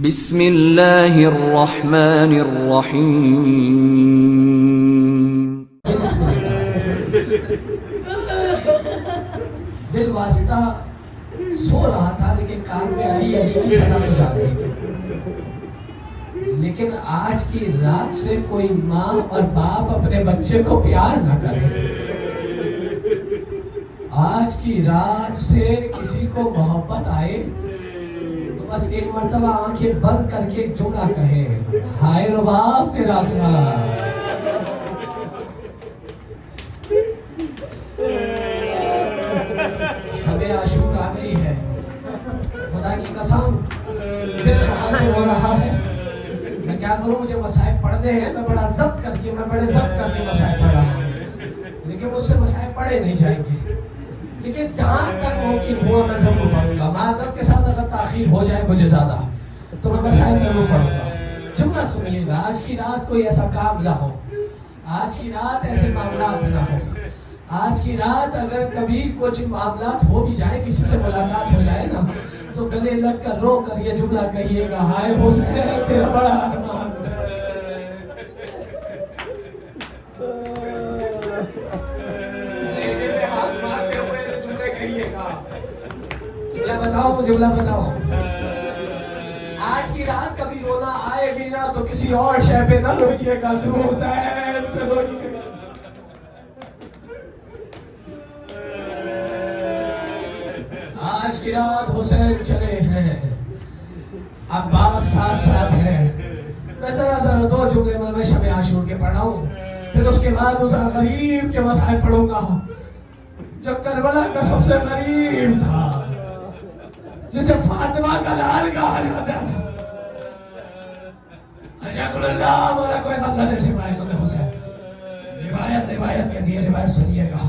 बिस्मिल्लाहिर्रहमानिर्रहीम। बिलवास्ता सो रहा था, लेकिन कान में अली अली की सदा जा रही थी। लेकिन आज की रात से कोई माँ और बाप अपने बच्चे को प्यार न करे। आज की रात से किसी को मोहब्बत आए तो बस एक मर्तबा आंखें बंद करके एक जुमला कहे, हाय रुबाब तेरा साथ। शबे आशूर आ गई है, खुदा की कसम दिल हाजिर हो रहा है। मैं क्या करूं, मुझे मसाइब पढ़ने हैं, मैं बड़े जब्त करके मसाइब पढ़ रहा हूं, लेकिन मुझसे मसाइब पढ़े नहीं जाएंगे। लेकिन जहां तक मुमकिन हुआ मैं जरूर पढ़ूंगा। माजरत के साथ अगर ताखीर हो जाए मुझे ज्यादा, तो मैं मसाइब जरूर पढ़ूंगा। जुमला सुनिएगा, आज की रात कोई ऐसा काम ना हो, आज की रात ऐसे मामलात ना हो। आज की रात अगर कभी कुछ मामलात हो भी जाए, किसी से मुलाकात हो जाए ना, तो गले लग कर रो कर ये जुमला कहिएगा, हाय हुसैन तेरा बड़ा अरमान। हाथ मारते हुए जुमले कहिएगा। जुमला बताओ। आज की रात कभी रोना आए भी ना तो किसी और शय पे ना रोइएगा, हुसैन पे रोइएगा। आज की रात हुसैन चले हैं, अब्बास साथ साथ है। मैं जरा दो जुमले में शब आशूर के पढ़ाऊं, फिर उसके बाद उस गरीब के मसाइल पढ़ूंगा जो करबला का सबसे गरीब था, जिसे फातिमा का लाल कहा जाता था। मोला कोई खबर सिवाय को हुसैन। रिवायत कहती है, रिवायत सुनिएगा,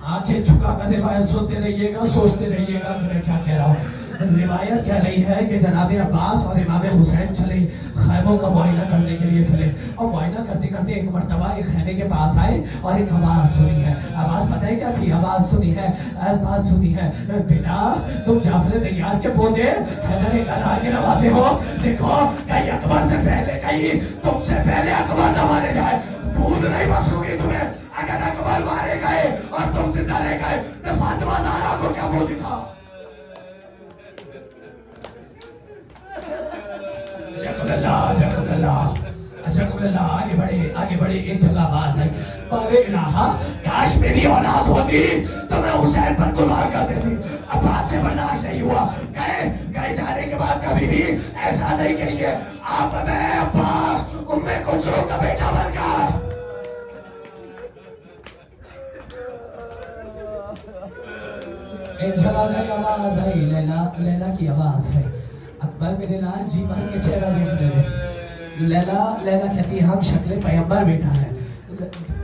आंखें झुका कर रिवायत सुनते रहिएगा, सोचते रहिएगा कि मैं क्या कह रहा हूँ। रिवायत कह रही है कि जनाब अब्बास और इमाम हुसैन चले, खैमों का मुआयना करने के लिए चले, और मुआयना करते करते एक मर्तबा एक खैमे के पास आए और एक आवाज सुनी है। आवाज पता है क्या थी? आवाज सुनी है, बेटा तुम जाफर तैयार के पोते हैदर गरार के नवासे हो, देखो कहीं अकबर से पहले, कहीं तुमसे पहले अकबर न मारे जाए। दूध नहीं बख्शूंगी तुम्हें। अगर अकबर मारे गए और तुम जिंदा रह गए तो फातिमा ज़हरा को क्या मुंह दिखा? आगे बढ़े एक जगह आवाज है, बारे इलाहा काश मेरी औलाद होती तो मैं हुसैन पर कुर्बान कर देती। अब्बास से बर्दाश्त नहीं हुआ, गए जाने के बाद कभी भी ऐसा नहीं कहिए, आप मैं अब्बास उम्मे कुलसूम का बेटा बनकर। एक जगह में आवाज आई, लैला की आवाज है, अकबर मेरे लाल जी भर के चेहरा देखने दे। लैला कहती है, हम शक्ल पैगंबर बेटा है।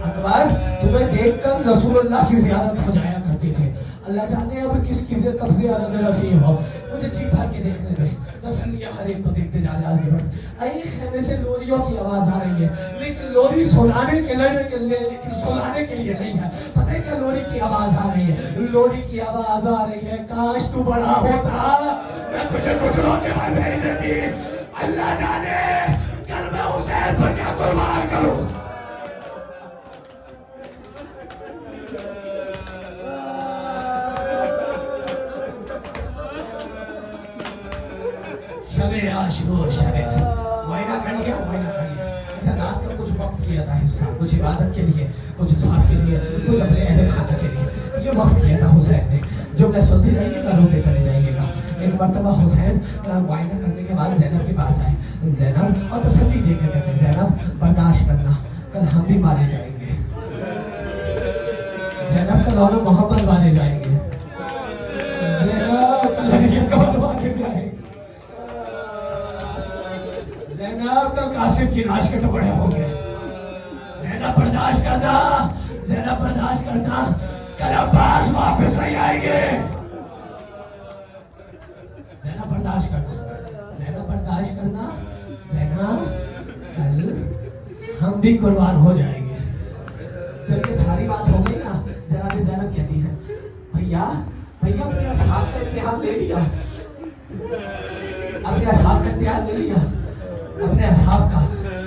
अकबर तुम्हें देखकर रसूलुल्लाह की ज़ियारत हो जाया करती थी। अल्लाह जाने अब किसकी से कब ज़ियारत नसीब हो, मुझे जी भर के देखने दे। तसल्लियां हर एक को देखते जाने आगे बढ़। आई खेमे से लोरियों की आवाज आ रही है, लेकिन लोरी सुनाने के लिए नहीं है। पता है क्या लोरी की आवाज आ रही है? लोरी की आवाज आ रही है, काश तू बड़ा होता, मैं तुझे टुकड़ों के भर भेज देती। अल्लाह जाने कल मैं हुसैन पर क्या कुर्बान करूं। शबे आशूर मुआयना कर लिया। अच्छा, रात का कुछ वक्त किया था हिस्सा, कुछ इबादत के लिए, कुछ हिसाब के लिए, कुछ अपने अहले खाना के लिए, ये वक्त किया था हुसैन ने। जो मैं सुनते जाइएगा, रोते चले जाइएगा। एक मर्तबा हुसैन मुआयना करने के बाद ज़ैनब के पास आए, ज़ैनब और तसल्ली देकर कहते, ज़ैनब बर्दाश्त करना, कल हम भी मारे जाएंगे। ज़ैनब का दोनों मोहब्बत मारे जाएंगे। ज़ैनब कल मारे जाएंगे। ज़ैनब कल कासिम की लाश के टुकड़े होंगे। ज़ैनब बर्दाश्त करना, कल अब्बास वापस नहीं आएंगे। ज़ैनब बर्दाश्त करना, कल हम भी कुर्बान हो जाएंगे। जब ये सारी बात हो गई ना, जनाब ज़ैनब कहती है, भैया अपने असहाब का इम्तिहान ले लिया। अपने असहाब का इम्तिहान ले लिया, अपने असहाब का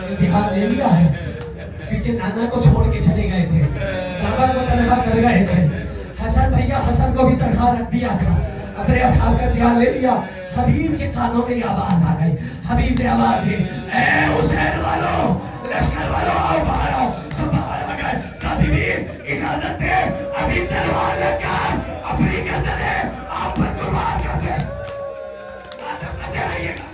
इम्तिहान ले लिया है, क्योंकि नाना को छोड़ के चले गए थे, बाबा को तनखा कर गए थे, हसन भैया हसन को भी तनखा रख दिया था, अपने असहाब का इम्तिहान ले लिया। हबीब के कानों में आवाज आ गई, हबीब ने आवाज दी, ए हुसैन वालों, लश्कर वालों, आओ बाहर आओ। सब बाहर आ गए। कभी भी इजाजत दे, अभी तलवार लेकर अपनी गर्दन आप पर कुर्बान कर दे, करते रहिएगा।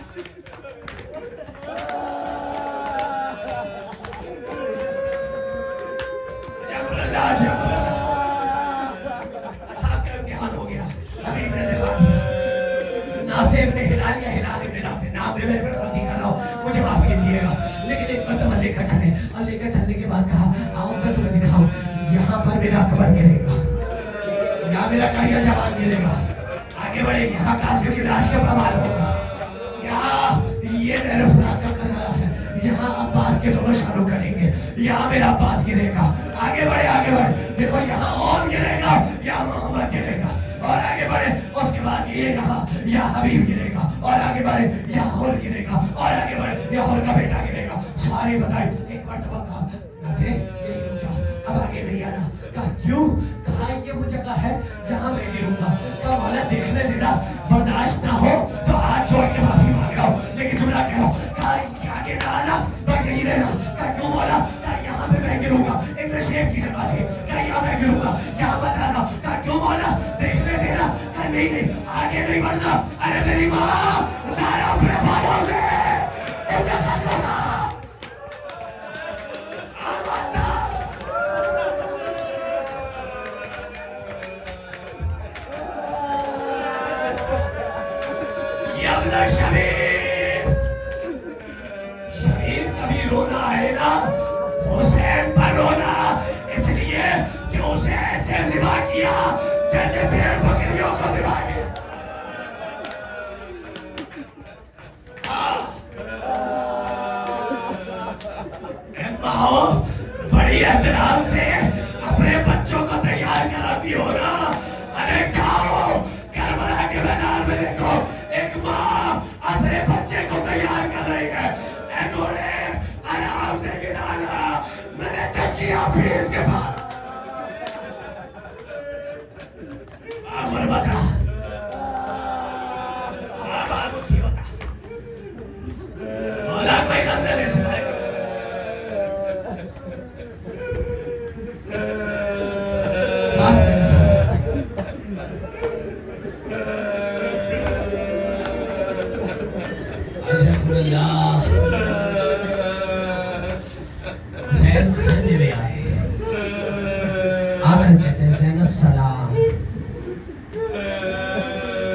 असहाब का इम्तिहान हो गया, हबीब ने दिलवा दिया। नाफिर ने हिला लिया, हिलाने में नाफिर नाम में मैं गलती कर रहा हूँ, मुझे माफ कीजिएगा, लेकिन एक मरतबा लेकर चले, और लेकर चलने के बाद कहा, आओ मैं तुम्हें दिखाऊं, यहाँ पर मेरा अकबर गिरेगा, यहाँ मेरा कड़िया जवान गिरेगा, आगे बढ़े, यहाँ कासिम की लाश का प्रमाण होगा, यहाँ ये मेरे फराक का करारा है, यहाँ अब्बास के दोनों शारों करेंगे, यहाँ मेरा अब्बास गिरेगा, आगे बढ़े, आगे बढ़े, देखो यहाँ और गिरेगा, यहाँ मोहम्मद गिरेगा, और आगे बढ़े, उसके बाद ये यहाँ हबीब गिरेगा, और आगे बढ़े, यहाँ और गिरेगा, और आगे बढ़े, यहाँ और का बेटा गिरेगा। सारे बताए, एक मरतबा कहा, नाथे यही रुक जाओ, अब आगे नहीं आना। कहा क्यों? कहा ये वो जगह है जहाँ मैं गिरूंगा। कहा मौला देखने देना, बर्दाश्त ना हो तो हाथ जोड़ के माफी मांग रहा हूँ, लेकिन जुमला कह रहा हूँ। कहा आगे ना आना, मैं यही रहना। कहा क्यों मौला? कहा यहाँ पे मैं गिरूंगा, एक नशेब की जगह थी, कहा यहाँ मैं गिरूंगा, यहाँ बताना। कहा क्यों मौला? देखने देना। कहा नहीं नहीं, आगे नहीं बढ़ना। अरे मेरी माँ सारा अपने बालों से शबीर कभी रोना है ना हुसैन पर रोना, इसलिए कि उसे ऐसे ज़िबा किया जैसे भेड़ बकरियों को ज़िबा किया। बड़ी एहतराम से अपने बच्चों को तैयार कराती हो ना। अरे जाओ करबला के मैदान में देखो, एक माँ अपने बच्चे को तैयार कर रही है। घोड़े आराम से गिराना, मैंने चची ऑफिस के पास बता मुसीबत मौला कोई गंदे सुनाए। आकर कहते हैं ज़ैनब सलाम,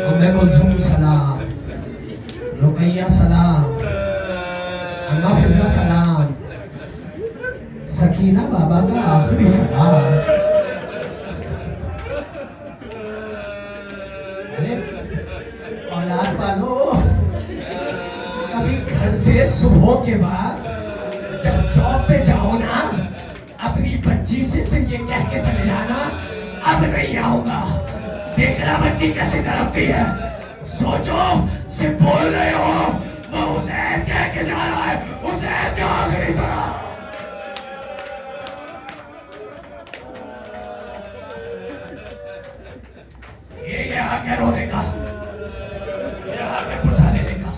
उम्मे कुलसूम सलाम, रुकैया सलाम, अम्मा फिजा सलाम, सकीना बाबा का आखिरी सलाम। अरे औलाद वालों, कभी घर से सुबह के बाद जब जॉब पे जाओ ना, अपनी बच्ची से ये कह के चले जाना, अब नहीं आऊंगा। देखना बच्ची कैसे तड़पती है, सोचो से बोल रहे हो वो हुसैन कह के जा रहा है, हुसैन का आखिरी सलाम। ये आके रोने का, ये आके पुछा लेने का,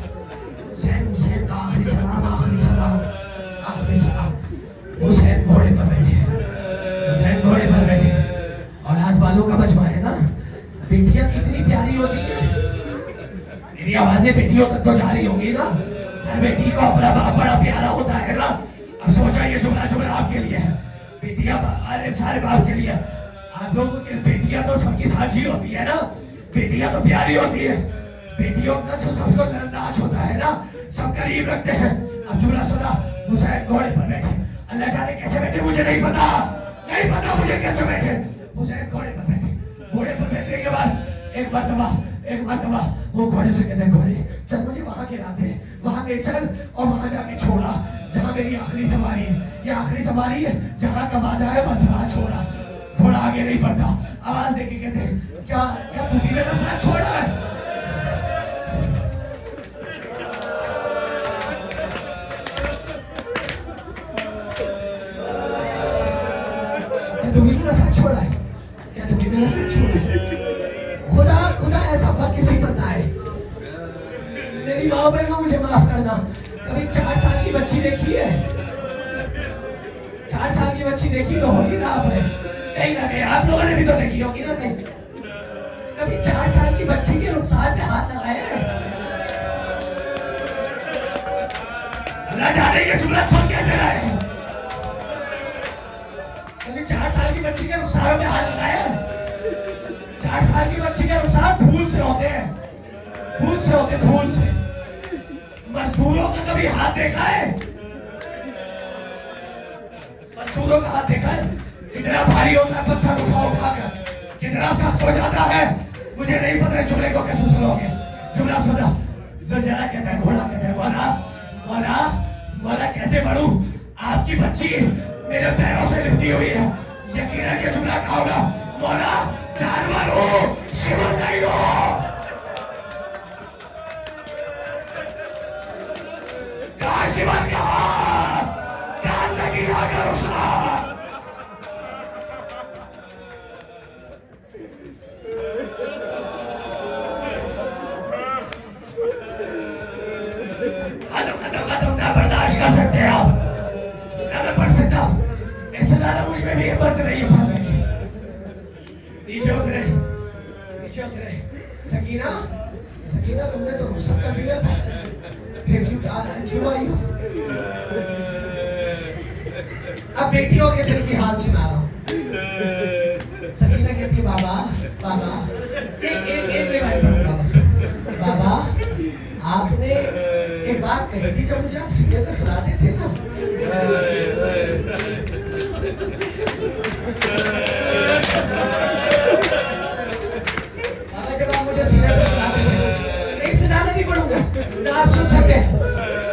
हुसैन हुसैन का आखिरी सलाम, आखिरी सलाम, आखिरी सलाम। हुसैन घोड़े पर बैठे, हुसैन घोड़े पर बैठे। औलाद वालों का मजमा है ना, बेटियां कितनी प्यारी होती है, मेरी आवाजें बेटियों तक तो जारी होगी ना। हर बेटी को अपना बाप बड़ा प्यारा होता है ना। अब सोचा ये जुमला जुमला आपके लिए है, बेटियां अरे सारे बाप के लिए। आप लोगों की बेटियां तो सबकी साझी होती है ना, बेटियां तो प्यारी होती है, बेटियों का जो सबको नाच होता है ना, सब करीब रखते हैं। अब जुमला सुना, हुसैन घोड़े पर बैठे, अल्लाह जाने कैसे बैठे मुझे नहीं पता, नहीं पता मुझे कैसे बैठे। हुसैन घोड़े पर बैठे, घोड़े पर बैठने के बाद एक मरतबा वो घोड़े से कहते, घोड़े चल मुझे वहां गिरा दे, वहां ले चल और वहां जाके छोड़ा जहां मेरी आखिरी सवारी है, ये आखिरी सवारी है, जहां का वादा है बस वहां छोड़ा। घोड़ा आगे नहीं बढ़ता, आवाज देके कहते, क्या क्या तू भी मेरा साथ छोड़ा है? माओ बहनों मुझे माफ करना, कभी 4 साल की बच्ची देखी है? 4 साल की बच्ची देखी तो होगी ना आपने, कहीं ना कहीं आप लोगों ने भी तो देखी होगी ना कहीं। कभी 4 साल की बच्ची के रुखसार पे हाथ लगाए? अल्लाह जाने ये जुमला सुन कैसे रहा है? कभी 4 साल की बच्ची के रुखसारों पे हाथ लगाए? 4 साल की बच्ची के रुखसार फूल से होते हैं, फूल से होते, फूल से। मजदूरों का कभी हाथ देखा है? मजदूरों का हाथ देखा है? कितना भारी होता है पत्थर उठा उठाकर, कितना सख्त हो जाता है। मुझे नहीं पता है जुमले को कैसे सुनोगे। जुमला सुना, ज़ुलज़ला कहता है, घोड़ा कहता है, मौला मौला मौला कैसे बढ़ूं? आपकी बच्ची मेरे पैरों से लिपटी हुई है। यकीन है कि जुमला क्या होगा? मौला जानवर हो, शिवर नहीं हो। कहाँ शिवर, कहाँ सकीना का रुखसार? ना बर्दाश्त कर सकते हैं आप, ना मैं पढ़ सकता हूं। इससे ज्यादा मुझ में भी हिम्मत नहीं है पढ़ने की। नीचे उतरे, नीचे उतरे। सकीना, सकीना तुमने तो गुस्सा कर दिया था, फिर क्यों आई हो? अब बेटियों के दिल की हाल सुना रहा हूं। सकीना कहती है, बाबा बाबा, एक रिवायत पढ़ूंगा बस। बाबा आपने एक बात कही थी जब मुझे आप सीरियल में सुनाते थे ना, बाबा जब आप मुझे सीरियल में सुनाते थे, नहीं सुनाना नहीं पड़ूंगा ना, आप सुन सकते हैं।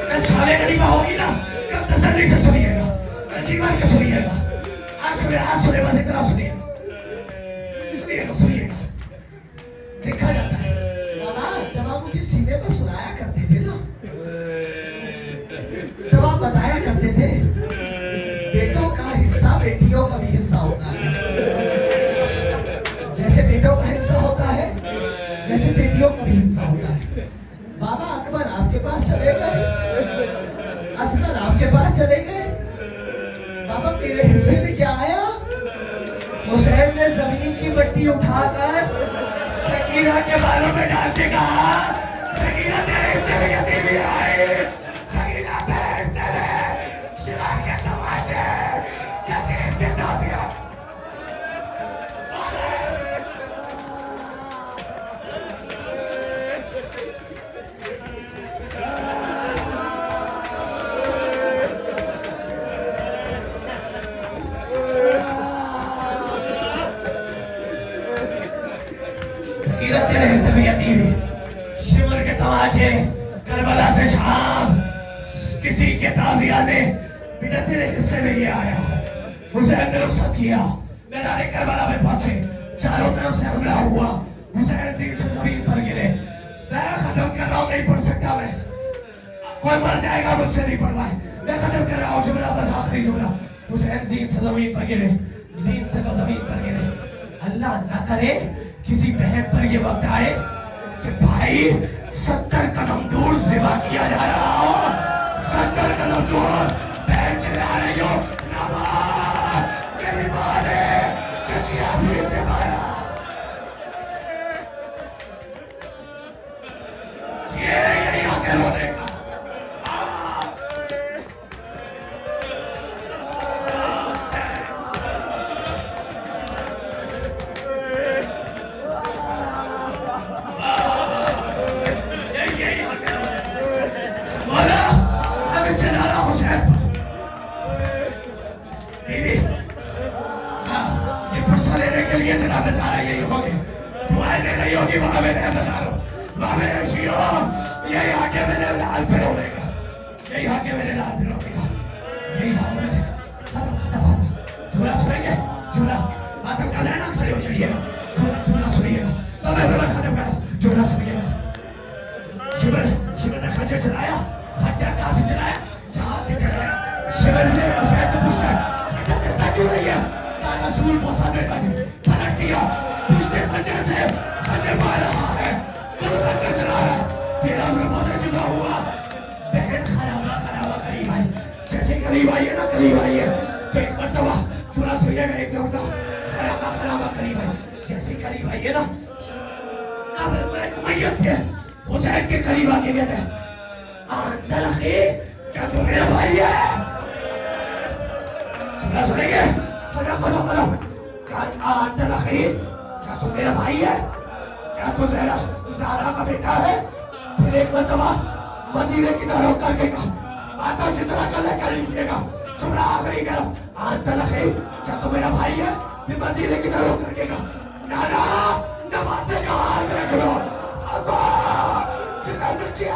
कल छाले गरीबा होगी ना, कल तसल्ली से सुनिएगा, कल जीवन के सुनिएगा। आज सुने बस इतना सुनिएगा, सुनिएगा सुनिएगा। देखा जाता है बाबा जब आप मुझे सीने पर सुनाया करते थे ना, तब आप बताया करते थे बेटों का हिस्सा बेटियों का भी हिस्सा होता है। जैसे बेटों का हिस्सा होता है वैसे बेटियों का भी हिस्सा होता है। बाबा अकबर आपके पास चले गए, असगर आपके पास चले गए, बाबा मेरे हिस्से में क्या आया? हुसैन ने जमीन की मिट्टी उठाकर सकीना के बालों में डाल के कहा, सकीना तेरे हिस्से में यतीम भी आए, सकीना तेरे हिस्से में शिवा के तमाचे, यतीम के ताज़िया। तेरे हिस्से में यतीम, शिमर के तमाचे, करबला से शाम, किसी के ताजिया ने बेटा तेरे हिस्से में ये आया। हुसैन ने रुखसत किया, मैदान करबला में पहुंचे, चारों तरफ से हमला हुआ, हुसैन जी से जमीन पर गिरे। मैं खत्म कर रहा हूं, नहीं पढ़ सकता मैं, कोई मर जाएगा मुझसे नहीं पढ़ पाए, मैं खत्म कर रहा हूं। जुमला बस आखिरी जुमला। हुसैन जीन से जमीन पर गिरे, जीन से जमीन पर गिरे। अल्लाह ना करे किसी बहन पर ये वक्त आए कि भाई 70 कदम दूर सेवा किया जा रहा हो, 70 कदम दूर बहन चला रही हो, मेरी मां ने चचिया भी से मारा। ये यही आके रोने का। वहां में वहां में शियो, यही आके मैंने लाल पे रोने का, यही आके मैंने लाल पे रोने का, यही हाथ में खत्म खत्म खत्म। झूला सुनेंगे, झूला मातम का लेना, खड़े हो जाइएगा, झूला सुनिएगा, मैं खत्म कर, झूला सुनिएगा। शिवर ने खंजर चलाया, खंजर कहां से चलाया? यहां से चलाया। शिवर ने हुसैन से पूछा, खंजर चलता क्यों नहीं है? रसूल पहुंचा देता है, पलट दिया, पूछते खंजर से, खंजर मार रहा है, कल खंजर चला है, फिर हजरत चुका हुआ सुनिएगा एक लौटा खराबा खराबा करीब है, जैसे करीब है ये ना कब्र में एक मैयत है, हुसैन के करीब आके कहते हैं आंदलखी क्या तू मेरा भाई है? सुना सुनेंगे? खोलो खोलो खोलो, क्या आंदलखी क्या तू मेरा भाई है? क्या तू ज़हरा का बेटा है? फिर एक मरतबा मदीने की तरफ करके आता जितना कर लीजिएगा, चुरा आखिरी करो आंदलखी क्या तू मेरा भाई है? फिर मदीने की तरफ करके नाना नमाज़े का हाल रख लो अब्बा जितना किया